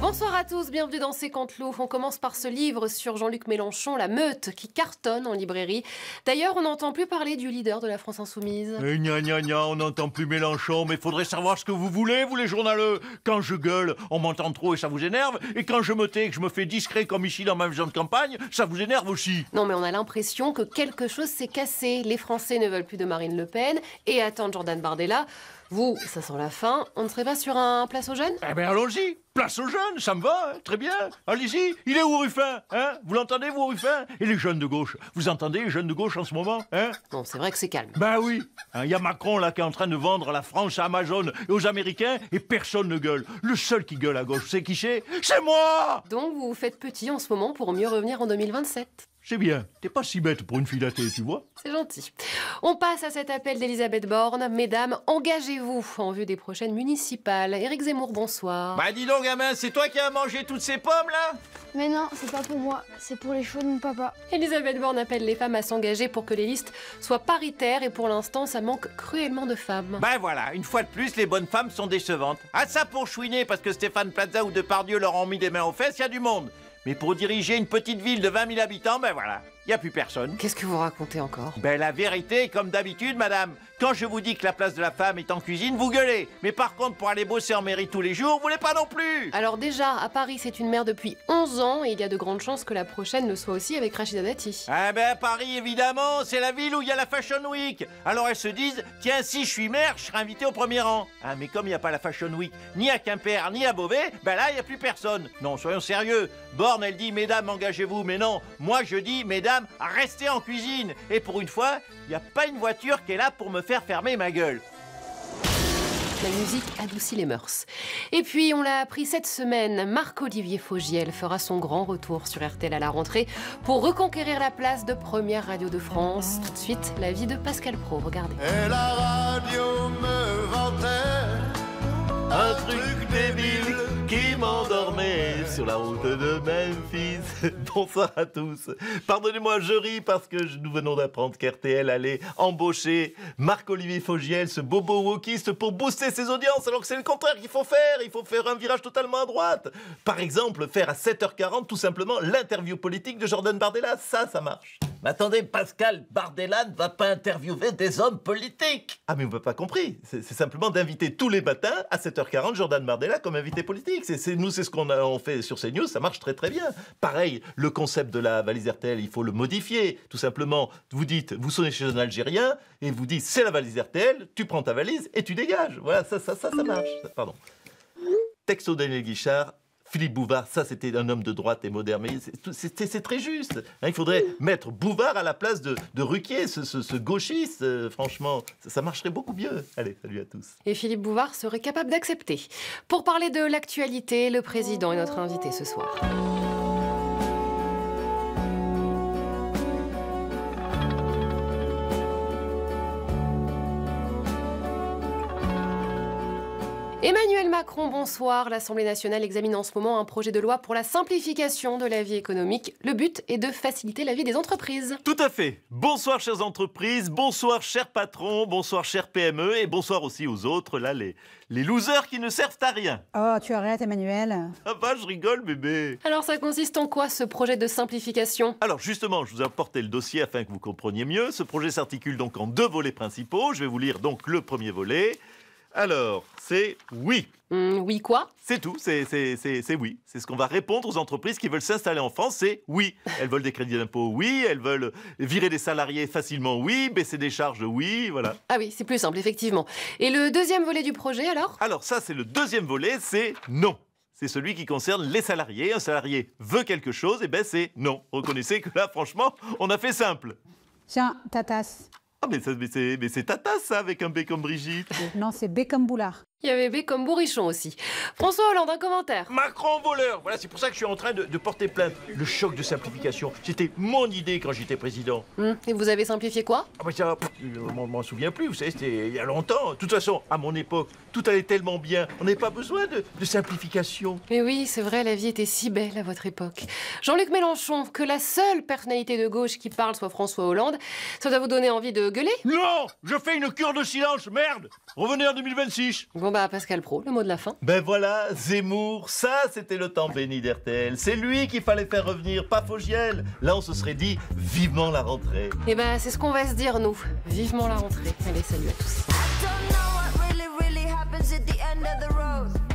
Bonsoir à tous, bienvenue dans C'est Canteloup. On commence par ce livre sur Jean-Luc Mélenchon, La Meute, qui cartonne en librairie. D'ailleurs, on n'entend plus parler du leader de la France Insoumise. Gna gna gna, on n'entend plus Mélenchon, mais faudrait savoir ce que vous voulez, vous les journaleux. Quand je gueule, on m'entend trop et ça vous énerve. Et quand je me tais, que je me fais discret comme ici dans ma maison de campagne, ça vous énerve aussi. Non, mais on a l'impression que quelque chose s'est cassé. Les Français ne veulent plus de Marine Le Pen et attendent Jordan Bardella. Vous, ça sent la fin. On ne serait pas sur un place aux jeunes? Eh bien allons-y, place aux jeunes, ça me va, hein, très bien. Allez-y, il est où Ruffin, hein? Vous l'entendez vous Ruffin? Et les jeunes de gauche, vous entendez les jeunes de gauche en ce moment, hein? Non, c'est vrai que c'est calme. Ben oui, il y a Macron là qui est en train de vendre la France à Amazon et aux Américains et personne ne gueule. Le seul qui gueule à gauche, c'est qui c'est? C'est moi! Donc vous vous faites petit en ce moment pour mieux revenir en 2027. C'est bien, t'es pas si bête pour une fille d'athée, tu vois? C'est gentil. On passe à cet appel d'Elisabeth Borne. Mesdames, engagez-vous en vue des prochaines municipales. Éric Zemmour, bonsoir. Bah dis donc gamin, c'est toi qui as mangé toutes ces pommes là? Mais non, c'est pas pour moi, c'est pour les cheveux de mon papa. Elisabeth Borne appelle les femmes à s'engager pour que les listes soient paritaires et pour l'instant, ça manque cruellement de femmes. Ben voilà, une fois de plus, les bonnes femmes sont décevantes. Ah ça pour chouiner parce que Stéphane Plaza ou Depardieu leur ont mis des mains aux fesses, il y a du monde. Mais pour diriger une petite ville de 20 000 habitants, ben voilà, il n'y a plus personne. Qu'est-ce que vous racontez encore? Ben la vérité, comme d'habitude, madame. Quand je vous dis que la place de la femme est en cuisine, vous gueulez. Mais par contre, pour aller bosser en mairie tous les jours, vous voulez pas non plus. Alors déjà, à Paris, c'est une maire depuis 11 ans et il y a de grandes chances que la prochaine le soit aussi avec Rachida Dati. Ah ben Paris, évidemment, c'est la ville où il y a la Fashion Week. Alors elles se disent, tiens, si je suis maire, je serai invité au premier rang. Ah mais comme il n'y a pas la Fashion Week, ni à Quimper, ni à Beauvais, ben là, il n'y a plus personne. Non, soyons sérieux. Borne, elle dit, mesdames, engagez-vous. Mais non, moi je dis, mesdames, restez en cuisine. Et pour une fois, il n'y a pas une voiture qui est là pour me faire fermer ma gueule. La musique adoucit les mœurs. Et puis, on l'a appris cette semaine, Marc-Olivier Fogiel fera son grand retour sur RTL à la rentrée pour reconquérir la place de première radio de France. Tout de suite, la vie de Pascal Praud, regardez. Et la radio me vantait Un truc débile qui m'endormait sur la route de Memphis. Bonsoir à tous. Pardonnez-moi, je ris parce que nous venons d'apprendre qu'RTL allait embaucher Marc-Olivier Fogiel, ce bobo wokiste, pour booster ses audiences, alors que c'est le contraire qu'il faut faire. Il faut faire un virage totalement à droite. Par exemple, faire à 7h40 tout simplement l'interview politique de Jordan Bardella. Ça marche. Mais attendez, Pascal, Bardella ne va pas interviewer des hommes politiques. Ah mais vous n'avez pas compris, c'est simplement d'inviter tous les matins à 7h40 Jordan Bardella comme invité politique. C'est ce qu'on fait sur CNews, ça marche très très bien. Pareil, le concept de la valise RTL, il faut le modifier. Tout simplement, vous sonnez chez un Algérien et vous dites c'est la valise RTL, tu prends ta valise et tu dégages. Voilà, ça marche. Pardon. Texto Daniel Guichard. Philippe Bouvard, ça c'était un homme de droite et moderne, mais c'est très juste. Il faudrait mettre Bouvard à la place de Ruquier, ce gauchiste, franchement, ça marcherait beaucoup mieux. Allez, salut à tous. Et Philippe Bouvard serait capable d'accepter. Pour parler de l'actualité, le président est notre invité ce soir. Emmanuel Macron, bonsoir. L'Assemblée nationale examine en ce moment un projet de loi pour la simplification de la vie économique. Le but est de faciliter la vie des entreprises. Tout à fait. Bonsoir chères entreprises, bonsoir chers patrons, bonsoir chers PME et bonsoir aussi aux autres, là, les losers qui ne servent à rien. Oh, tu arrêtes, Emmanuel. Ah bah, je rigole, bébé. Alors, ça consiste en quoi, ce projet de simplification? Alors justement, je vous ai apporté le dossier afin que vous compreniez mieux. Ce projet s'articule donc en 2 volets principaux. Je vais vous lire donc le premier volet. Alors, c'est oui. Oui quoi? C'est tout, c'est oui. C'est ce qu'on va répondre aux entreprises qui veulent s'installer en France, c'est oui. Elles veulent des crédits d'impôt, oui. Elles veulent virer des salariés facilement, oui. Baisser des charges, oui, voilà. Ah oui, c'est plus simple, effectivement. Et le deuxième volet du projet, alors? Alors ça, c'est le deuxième volet, c'est non. C'est celui qui concerne les salariés. Un salarié veut quelque chose, et ben c'est non. Reconnaissez que là, franchement, on a fait simple. Tiens, ta tasse. Ah mais c'est ta tasse, ça, avec un B comme Brigitte. Non, c'est B comme Boulard. Il y avait B comme bourrichon aussi. François Hollande, un commentaire. Macron voleur. Voilà, c'est pour ça que je suis en train de porter plainte. Le choc de simplification, c'était mon idée quand j'étais président. Et vous avez simplifié quoi? Ah bah ça, je m'en souviens plus, vous savez, c'était il y a longtemps. De toute façon, à mon époque, tout allait tellement bien, on n'avait pas besoin de simplification. Mais oui, c'est vrai, la vie était si belle à votre époque. Jean-Luc Mélenchon, que la seule personnalité de gauche qui parle soit François Hollande, ça doit vous donner envie de gueuler? Non, je fais une cure de silence, merde. Revenez en 2026. Bon bah, Pascal Praud, le mot de la fin. Ben voilà, Zemmour, ça c'était le temps béni d'RTL. C'est lui qu'il fallait faire revenir, pas Fogiel. Là on se serait dit vivement la rentrée. Eh ben, c'est ce qu'on va se dire, nous. Vivement la rentrée. Allez, salut à tous. Don't know what really happens at the end of the road.